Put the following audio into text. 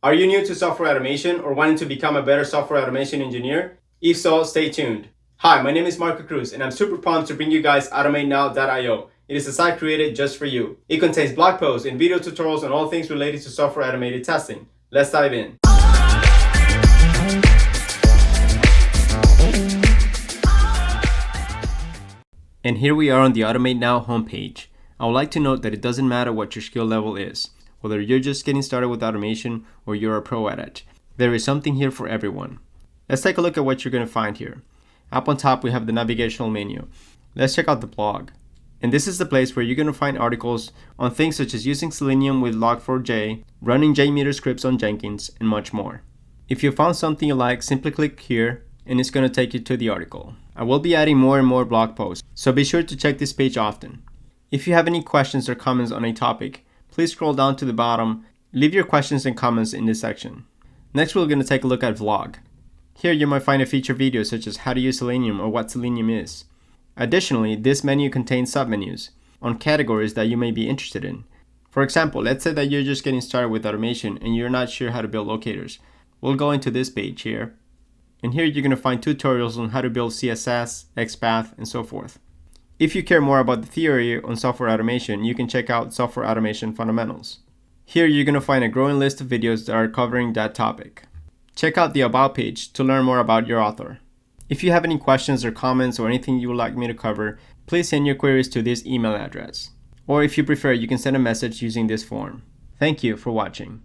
Are you new to software automation or wanting to become a better software automation engineer? If so, stay tuned. Hi, my name is Marco Cruz, and I'm super pumped to bring you guys automateNow.io. It is a site created just for you. It contains blog posts and video tutorials on all things related to software automated testing. Let's dive in. And here we are on the Automate Now homepage. I would like to note that it doesn't matter what your skill level is, whether you're just getting started with automation or you're a pro at it. There is something here for everyone. Let's take a look at what you're going to find here. Up on top, we have the navigational menu. Let's check out the blog. And this is the place where you're going to find articles on things such as using Selenium with Log4j, running JMeter scripts on Jenkins, and much more. If you found something you like, simply click here and it's going to take you to the article. I will be adding more and more blog posts, so be sure to check this page often. If you have any questions or comments on a topic, please scroll down to the bottom, leave your questions and comments in this section. Next, we're going to take a look at Vlog. Here you might find a feature video such as how to use Selenium or what Selenium is. Additionally, this menu contains submenus on categories that you may be interested in. For example, let's say that you're just getting started with automation and you're not sure how to build locators. We'll go into this page here. And here you're going to find tutorials on how to build CSS, XPath, and so forth. If you care more about the theory on software automation, you can check out Software Automation Fundamentals. Here you're going to find a growing list of videos that are covering that topic. Check out the About page to learn more about your author. If you have any questions or comments or anything you would like me to cover, please send your queries to this email address. Or if you prefer, you can send a message using this form. Thank you for watching.